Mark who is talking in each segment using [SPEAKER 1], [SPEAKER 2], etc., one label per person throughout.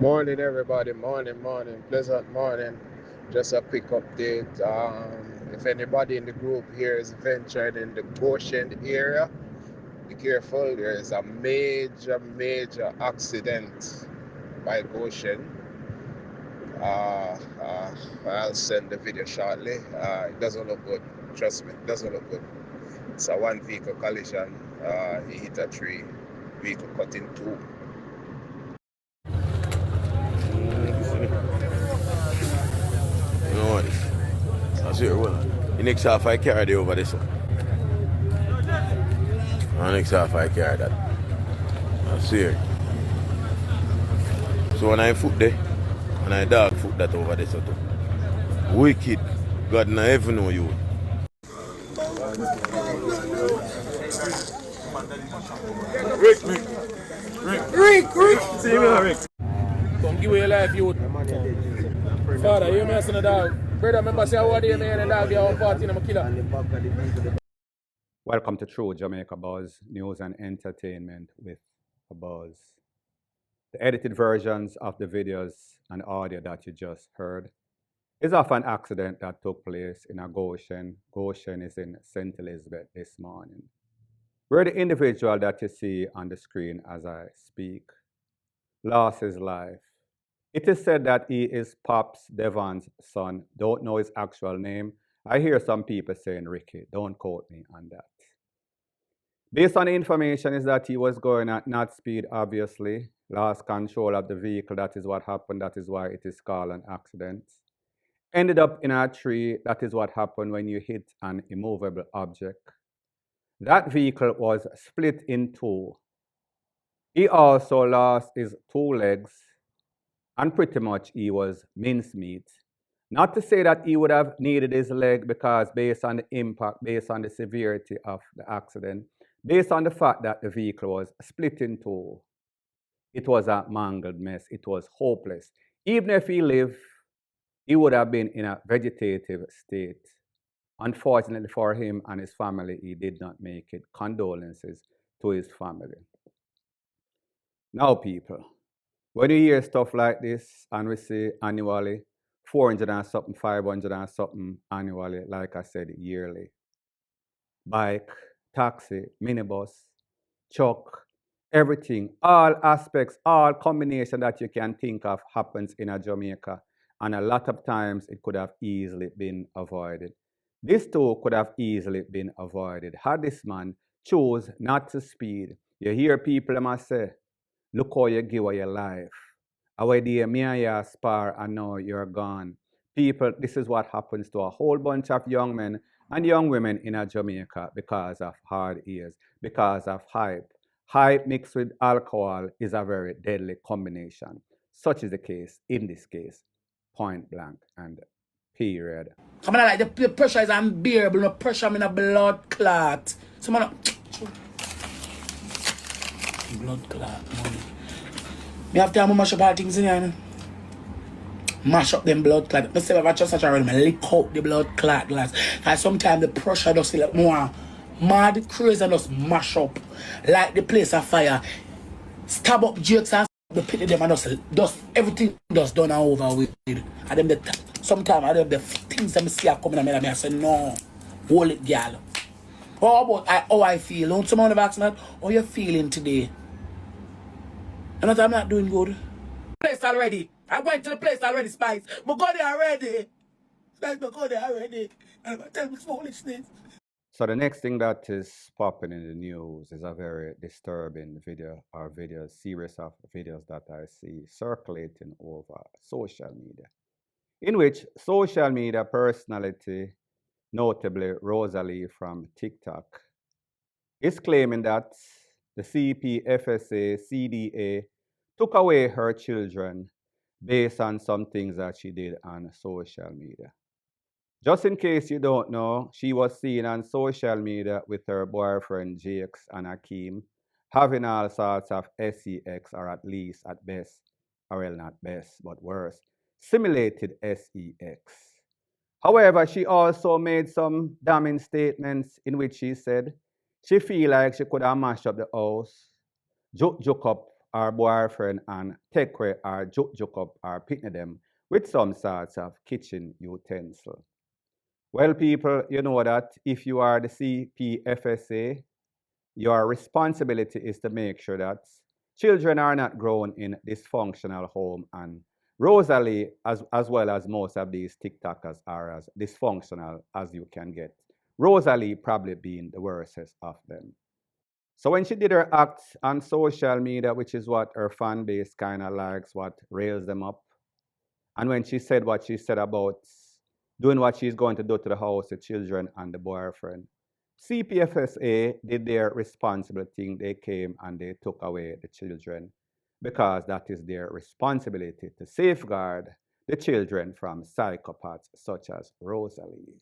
[SPEAKER 1] Morning, everybody. Morning. Pleasant morning. Just a quick update. If anybody in the group here is venturing in the Goshen area, be careful. There is a major accident by Goshen. I'll send the video shortly. It doesn't look good. Trust me, it doesn't look good. It's a one vehicle collision. He hit a tree. Vehicle cut in two.
[SPEAKER 2] You know what? I see it well. The next half I carry the over this one. The next half I carry that. I see it. So when I foot there, when I dog foot that over this one. Wicked. God never know you.
[SPEAKER 3] Rick. See me, Rick. Come give away your life, youth. Father, you messing the dog. Brother, remember say what day man and dog you on party and I'm a killer.
[SPEAKER 4] Welcome to True Jamaica Buzz, news and entertainment with a buzz. The edited versions of the videos and audio that you just heard is of an accident that took place in a Goshen. Goshen is in St. Elizabeth this morning, where the individual that you see on the screen as I speak lost his life. It is said that he is Pops Devon's son. Don't know his actual name. I hear some people saying Ricky. Don't quote me on that. Based on the information is that he was going at not speed, obviously. Lost control of the vehicle. That is what happened. That is why it is called an accident. Ended up in a tree. That is what happened when you hit an immovable object. That vehicle was split in two. He also lost his two legs, and pretty much he was mincemeat. Not to say that he would have needed his leg, because based on the impact, based on the severity of the accident, based on the fact that the vehicle was split in two, it was a mangled mess. It was hopeless. Even if he lived, he would have been in a vegetative state. Unfortunately for him and his family, he did not make it. Condolences to his family. Now, people, when you hear stuff like this, and we see annually 400 and something, 500 and something annually, like I said, yearly. Bike, taxi, minibus, truck, everything, all aspects, all combination that you can think of happens in Jamaica. And a lot of times it could have easily been avoided. This too could have easily been avoided had this man chose not to speed. You hear people must say, look how you give away your life. Away there, me and you spar, and now you're gone. People, this is what happens to a whole bunch of young men and young women in Jamaica because of hard years, because of hype. Hype mixed with alcohol is a very deadly combination. Such is the case, in this case, point blank and period.
[SPEAKER 5] Come on, like the pressure is unbearable. No pressure, I'm in a blood clot. Someone, blood clot, money. Me have to mash up all things in here. Mash up them blood clot. I say if I just such a rhythm, I lick out the blood clot glass. Because sometimes the pressure does feel like more mad, crazy, and just mash up. Like the place of fire. Stab up jokes and the pit of them and just everything just done and over with. And then sometimes I the things that I see are coming at me, I say, no, hold it, girl. How about how I feel? Don't someone have asked me, how you feeling today? And I'm not doing good. Place already. I went to the place already, Spice. But go there already. Spice, but go there already. And I'm telling me foolishness.
[SPEAKER 4] So the next thing that is popping in the news is a very disturbing video or series of videos that I see circulating over social media, in which social media personality, notably Rosalie from TikTok, is claiming that the CPFSA, CDA took away her children based on some things that she did on social media. Just in case you don't know, she was seen on social media with her boyfriend Jakes and Akeem having all sorts of sex, or at least at best, or well, not best, but worse, simulated sex. However, she also made some damning statements in which she said she feel like she could have mashed up the house, joke up our boyfriend and take away our juk up or picnic them with some sorts of kitchen utensil. Well, people, you know that if you are the CPFSA, your responsibility is to make sure that children are not grown in dysfunctional home, and Rosalie, as well as most of these TikTokers, are as dysfunctional as you can get. Rosalie probably being the worstest of them. So when she did her act on social media, which is what her fan base kind of likes, what rails them up, and when she said what she said about doing what she's going to do to the house, the children, and the boyfriend, CPFSA did their responsible thing. They came and they took away the children because that is their responsibility to safeguard the children from psychopaths such as Rosalie.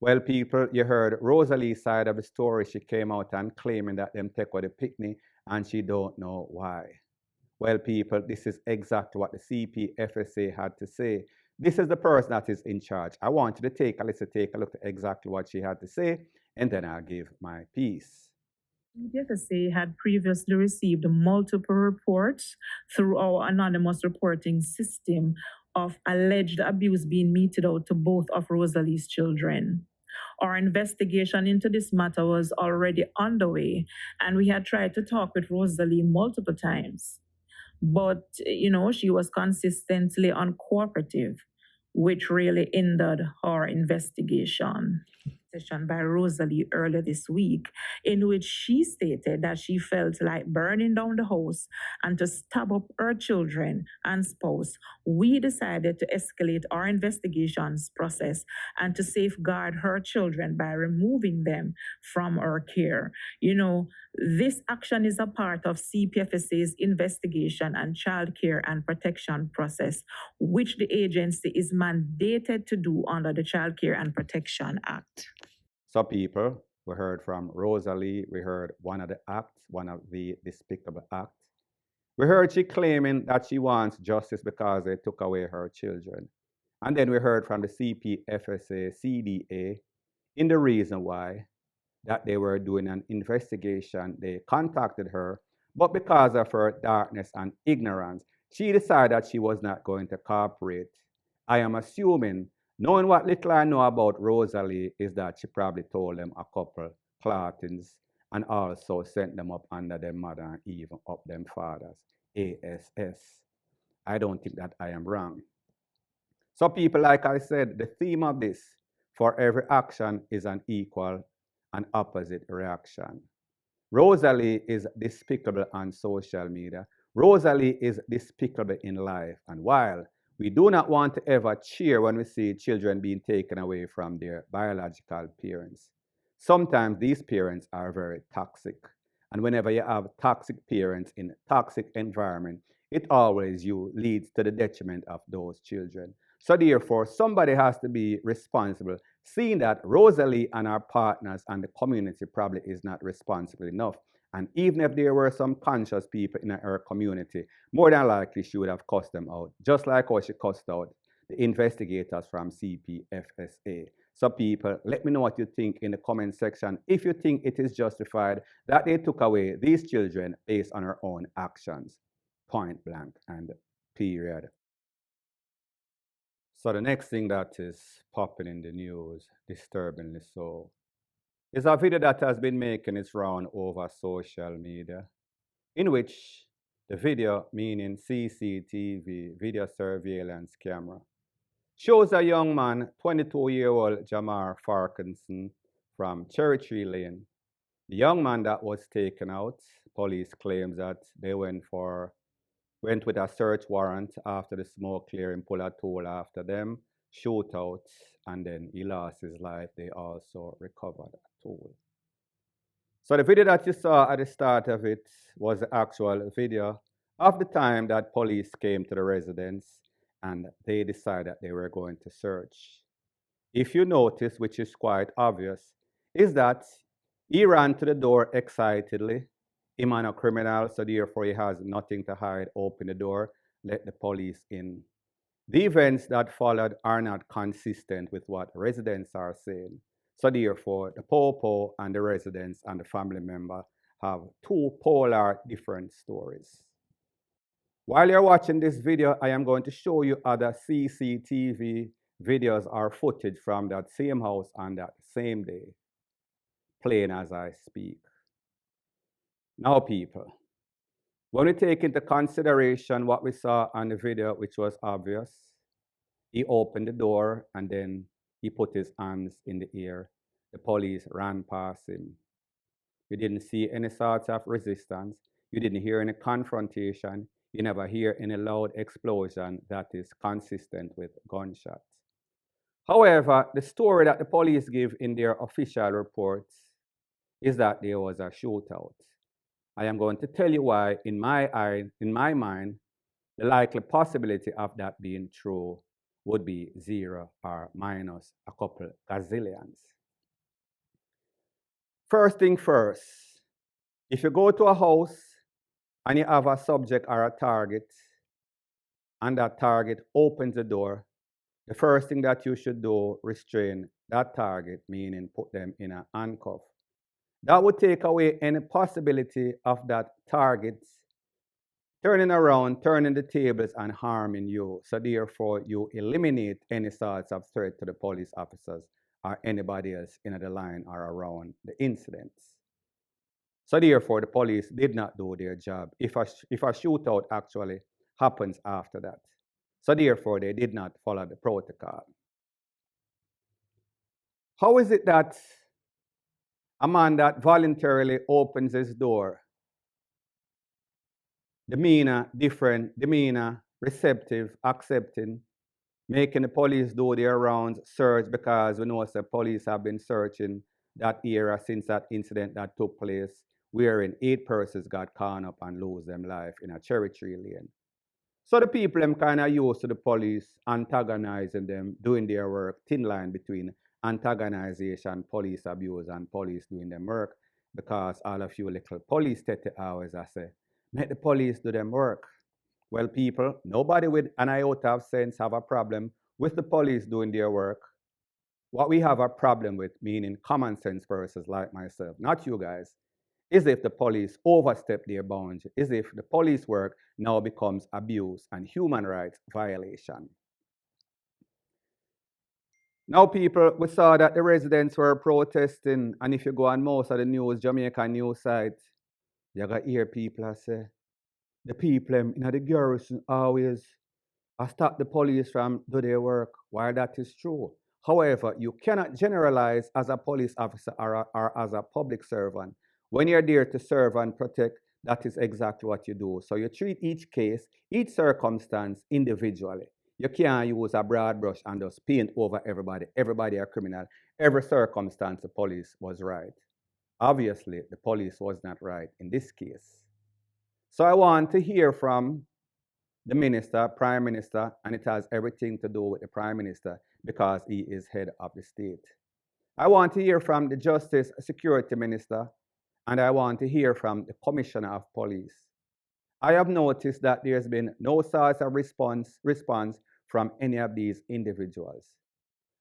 [SPEAKER 4] Well, people, you heard Rosalie's side of the story. She came out and claiming that them take away the picnic and she don't know why. Well, people, this is exactly what the CPFSA had to say. This is the person that is in charge. I want you to take a look at exactly what she had to say, and then I'll give my piece.
[SPEAKER 6] CPFSA had previously received multiple reports through our anonymous reporting system of alleged abuse being meted out to both of Rosalie's children. Our investigation into this matter was already underway, and we had tried to talk with Rosalie multiple times. But, she was consistently uncooperative, which ended hindered our investigation. Session by Rosalie earlier this week, in which she stated that she felt like burning down the house and to stab up her children and spouse. We decided to escalate our investigations process and to safeguard her children by removing them from our care. This action is a part of CPFSA's investigation and child care and protection process, which the agency is mandated to do under the Child Care and Protection Act.
[SPEAKER 4] So, people, we heard from Rosalie, we heard one of the despicable acts. We heard she claiming that she wants justice because they took away her children. And then we heard from the CPFSA, CDA, in the reason why that they were doing an investigation. They contacted her, but because of her darkness and ignorance, she decided that she was not going to cooperate. I am assuming, knowing what little I know about Rosalie, is that she probably told them a couple clottings and also sent them up under their mother and even up them fathers, ASS. I don't think that I am wrong. So people, like I said, the theme of this, for every action is an equal and opposite reaction. Rosalie is despicable on social media. Rosalie is despicable in life. And while we do not want to ever cheer when we see children being taken away from their biological parents, sometimes these parents are very toxic. And whenever you have toxic parents in a toxic environment, it always leads to the detriment of those children. So therefore, somebody has to be responsible, seeing that Rosalie and our partners and the community probably is not responsible enough. And even if there were some conscious people in her community, more than likely she would have cussed them out, just like how she cussed out the investigators from CPFSA. So people, let me know what you think in the comment section if you think it is justified that they took away these children based on her own actions. Point blank and period. So the next thing that is popping in the news, disturbingly so, is a video that has been making its round over social media, in which the video, meaning CCTV, video surveillance camera, shows a young man, 22-year-old Jamar Farkinson from Cherry Tree Lane. The young man that was taken out, police claims that they went with a search warrant after the smoke clearing, pull a tool after them, shootout, and then he lost his life. They also recovered a tool. So the video that you saw at the start of it was the actual video of the time that police came to the residence and they decided they were going to search. If you notice, which is quite obvious, is that he ran to the door excitedly. Him and a criminal, so therefore he has nothing to hide. Open the door, let the police in. The events that followed are not consistent with what residents are saying. So therefore, the popo and the residents and the family member have two polar different stories. While you're watching this video, I am going to show you other CCTV videos or footage from that same house on that same day, playing as I speak. Now, people, when we take into consideration what we saw on the video, which was obvious, he opened the door and then he put his hands in the air. The police ran past him. You didn't see any sorts of resistance. You didn't hear any confrontation. You never hear any loud explosion that is consistent with gunshots. However, the story that the police give in their official reports is that there was a shootout. I am going to tell you why, in my mind, the likely possibility of that being true would be 0 or minus a couple gazillions. First thing first, if you go to a house and you have a subject or a target, and that target opens the door, the first thing that you should do, restrain that target, meaning put them in a handcuff. That would take away any possibility of that target turning around, turning the tables and harming you. So therefore, you eliminate any sorts of threat to the police officers or anybody else in the line or around the incidents. So therefore, the police did not do their job if a shootout actually happens after that. So therefore, they did not follow the protocol. How is it that a man that voluntarily opens his door, demeanor different, demeanor receptive, accepting, making the police do their rounds, search, because we know the police have been searching that area since that incident that took place, wherein 8 persons got caught up and lose them life in a cherry tree lane. So the people them kind of used to the police antagonizing them, doing their work, thin line between antagonization, police abuse, and police doing their work, because all of you little police tetty hours, I say, make the police do them work. Well, people, nobody with an iota of sense have a problem with the police doing their work. What we have a problem with, meaning common sense persons like myself, not you guys, is if the police overstep their boundaries, is if the police work now becomes abuse and human rights violation. Now, people, we saw that the residents were protesting, and if you go on most of the news, Jamaican news sites, you got hear people say, the people in the garrison always stop the police from do their work, while that is true. However, you cannot generalize as a police officer or as a public servant. When you're there to serve and protect, that is exactly what you do. So you treat each case, each circumstance individually. You can't use a broad brush and just paint over everybody. Everybody a criminal. Every circumstance, the police was right. Obviously, the police was not right in this case. So I want to hear from the minister, prime minister, and it has everything to do with the prime minister because he is head of the state. I want to hear from the justice security minister, and I want to hear from the commissioner of police. I have noticed that there's been no sort of response from any of these individuals.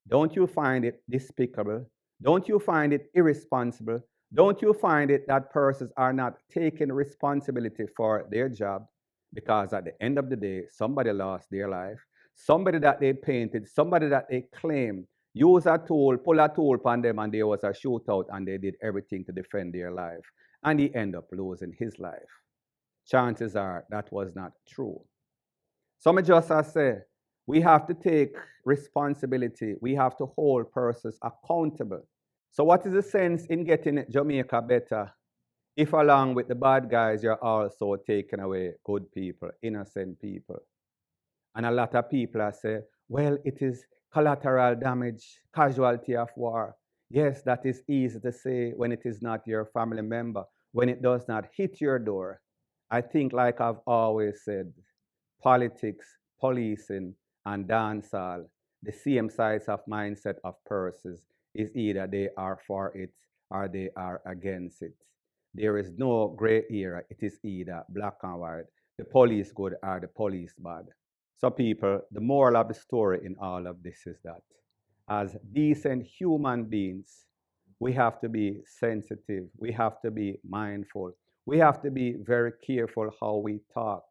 [SPEAKER 4] Don't you find it despicable? Don't you find it irresponsible? Don't you find it that persons are not taking responsibility for their job? Because at the end of the day, somebody lost their life, somebody that they painted, somebody that they claimed, use a tool, pull a tool upon them, and there was a shootout, and they did everything to defend their life. And he ended up losing his life. Chances are that was not true. So I just say, we have to take responsibility. We have to hold persons accountable. So what is the sense in getting Jamaica better if along with the bad guys, you're also taking away good people, innocent people? And a lot of people say, well, it is collateral damage, casualty of war. Yes, that is easy to say when it is not your family member, when it does not hit your door. I think, like I've always said, politics, policing, and dancehall, the same size of mindset of persons is either they are for it or they are against it. There is no gray area. It is either black and white. The police good or the police bad. So people, the moral of the story in all of this is that as decent human beings, we have to be sensitive. We have to be mindful. We have to be very careful how we talk.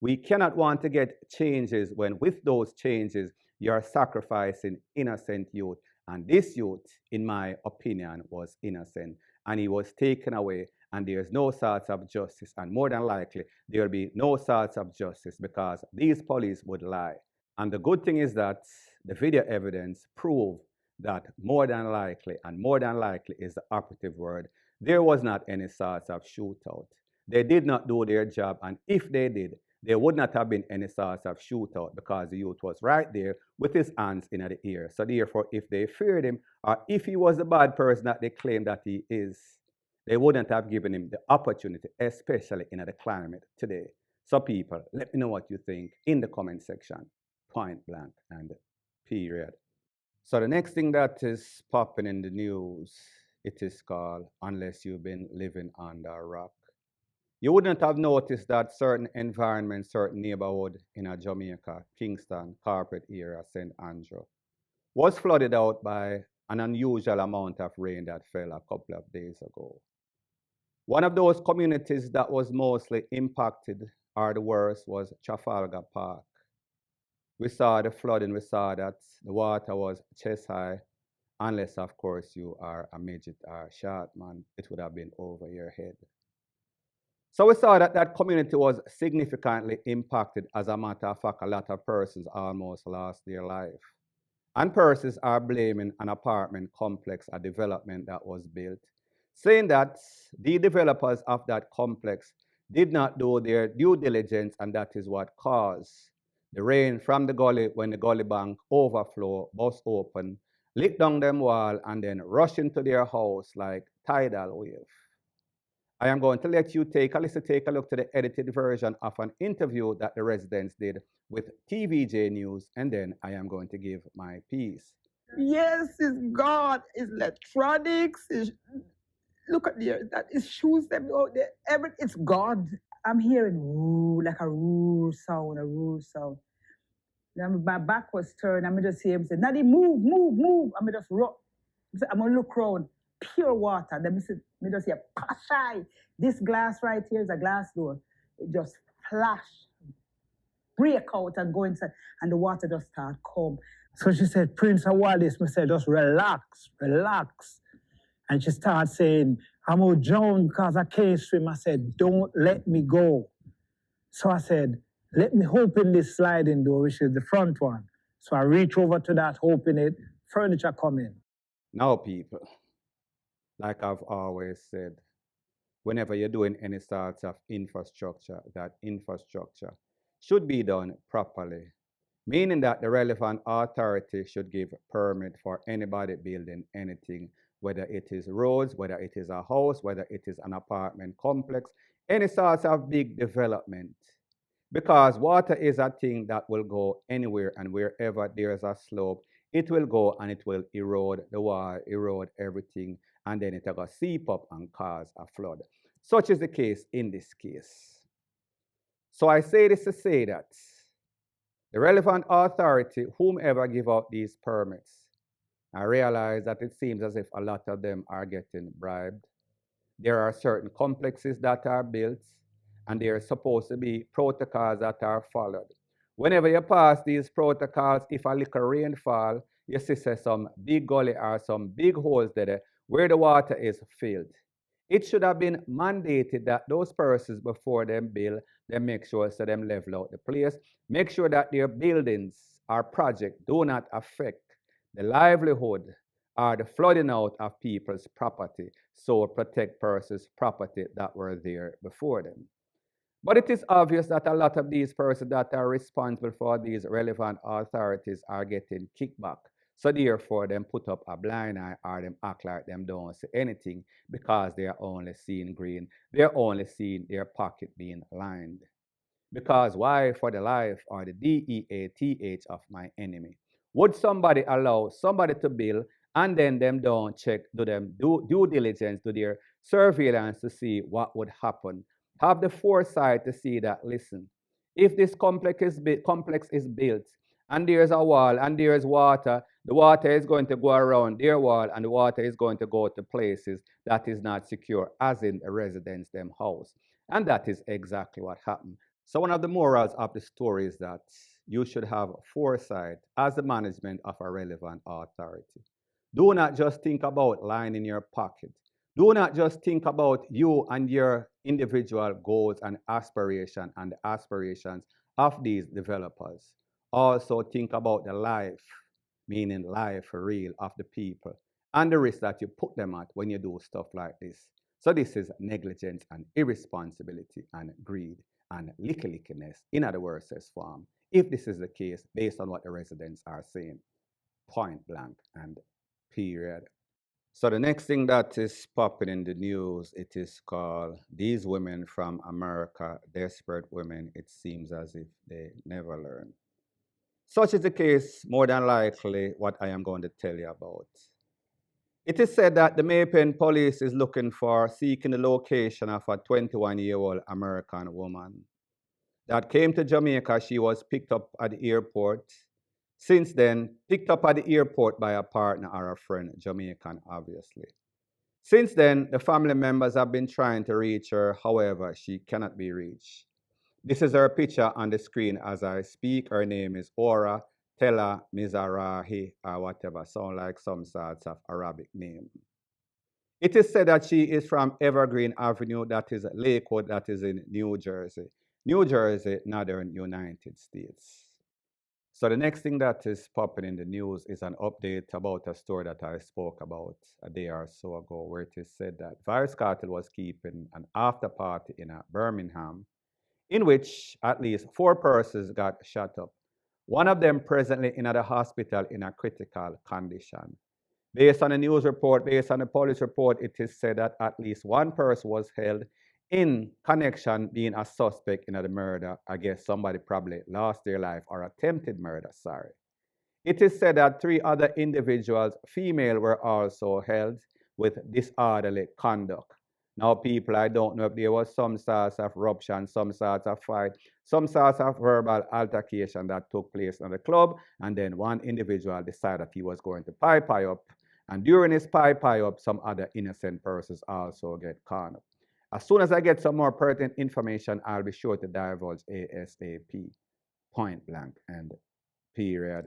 [SPEAKER 4] We cannot want to get changes when with those changes, you're sacrificing innocent youth. And this youth, in my opinion, was innocent. And he was taken away, and there's no sorts of justice. And more than likely, there will be no sorts of justice because these police would lie. And the good thing is that the video evidence prove that more than likely, and more than likely is the operative word, there was not any sorts of shootout. They did not do their job, and if they did, there would not have been any sorts of shootout because the youth was right there with his hands in the air. So therefore, if they feared him, or if he was the bad person that they claim that he is, they wouldn't have given him the opportunity, especially in the climate today. So people, let me know what you think in the comment section, point blank and period. So the next thing that is popping in the news, it is called Unless You've Been Living Under a Rock. You wouldn't have noticed that certain environments, certain neighborhood in Jamaica, Kingston, Carpet area, St. Andrew, was flooded out by an unusual amount of rain that fell a couple of days ago. One of those communities that was mostly impacted or the worst was Trafalgar Park. We saw the flooding, we saw that the water was chest high, unless, of course, you are a midget or short man, it would have been over your head. So we saw that that community was significantly impacted. As a matter of fact, a lot of persons almost lost their life. And persons are blaming an apartment complex, a development that was built, saying that the developers of that complex did not do their due diligence, and that is what caused the rain from the gully when the gully bank overflow, bust open, lick down them wall, and then rush into their house like tidal wave. I am going to let you take a listen, take a look to the edited version of an interview that the residents did with TVJ News, and then I am going to give my piece.
[SPEAKER 7] Yes, it's God, it's electronics, it's, look at there, that is shoes them out there, it's God. I'm hearing woo, like a woo sound, a woo sound. Then my back was turned, I'm just hear him say, Nadie, move, move, move. I'm just rock. I'm gonna look around, pure water. Then me just hear, pashai. This glass right here is a glass door. It just flash, break out and go inside, and the water just start come. So she said, Prince of Wallace, I said, just relax, relax. And she started saying, I'm going to drown because I can't swim. I said, don't let me go. So I said, let me open this sliding door, which is the front one. So I reach over to that, open it, furniture come in.
[SPEAKER 4] Now, people, like I've always said, whenever you're doing any sorts of infrastructure, that infrastructure should be done properly, meaning that the relevant authority should give permit for anybody building anything, whether it is roads, whether it is a house, whether it is an apartment complex, any sorts of big development. Because water is a thing that will go anywhere, and wherever there's a slope, it will go and it will erode the wall, erode everything, and then it will seep up and cause a flood. Such is the case in this case. So I say this to say that the relevant authority, whomever give out these permits, I realize that it seems as if a lot of them are getting bribed. There are certain complexes that are built, and there are supposed to be protocols that are followed. Whenever you pass these protocols, if a little rainfall, you see some big gully or some big holes there where the water is filled. It should have been mandated that those persons before them build, they make sure so them level out the place, make sure that their buildings or project do not affect the livelihood or the flooding out of people's property, so protect persons' property that were there before them. But it is obvious that a lot of these persons that are responsible for these relevant authorities are getting kickback. So therefore, them put up a blind eye or them act like them don't see anything because they are only seeing green. They're only seeing their pocket being lined. Because why for the life or the DEATH of my enemy? Would somebody allow somebody to build and then them don't check, do them due diligence, do their surveillance to see what would happen? Have the foresight to see that, listen, if this complex is built and there's a wall, and there's water, the water is going to go around their wall, and the water is going to go to places that is not secure, as in a residence, them house. And that is exactly what happened. So one of the morals of the story is that you should have foresight as the management of a relevant authority. Do not just think about lying in your pocket. Do not just think about you and your individual goals and aspirations and the aspirations of these developers. Also think about the life, meaning life for real, of the people and the risk that you put them at when you do stuff like this. So this is negligence and irresponsibility and greed and lickiness in other words form. If this is the case, based on what the residents are saying, point blank and period. So the next thing that is popping in the news, it is called These Women from America, Desperate Women, It Seems as If They Never Learn. Such is the case, more than likely, what I am going to tell you about. It is said that the Maypen police is seeking the location of a 21-year-old American woman that came to Jamaica. She was picked up at the airport. Since then, picked up at the airport by a partner or a friend, Jamaican, obviously. Since then, the family members have been trying to reach her, however, she cannot be reached. This is her picture on the screen as I speak. Her name is Ora Tella Mizrahi, or whatever, sound like some sorts of Arabic name. It is said that she is from Evergreen Avenue, that is Lakewood, that is in New Jersey. New Jersey, Northern United States. So the next thing that is popping in the news is an update about a story that I spoke about a day or so ago, where it is said that Virus Cartel was keeping an after party in Birmingham, in which at least 4 persons got shot up. One of them presently in the hospital in a critical condition. Based on a news report, based on a police report, it is said that at least 1 person was held in connection being a suspect in the murder. I guess somebody probably lost their life or attempted murder, sorry. It is said that 3 other individuals, female, were also held with disorderly conduct. Now, people, I don't know if there was some sorts of rupture, some sorts of fight, some sorts of verbal altercation that took place in the club, and then one individual decided he was going to pipe up, and during his pipe up, some other innocent persons also get caught up. As soon as I get some more pertinent information, I'll be sure to divulge ASAP, point blank and period.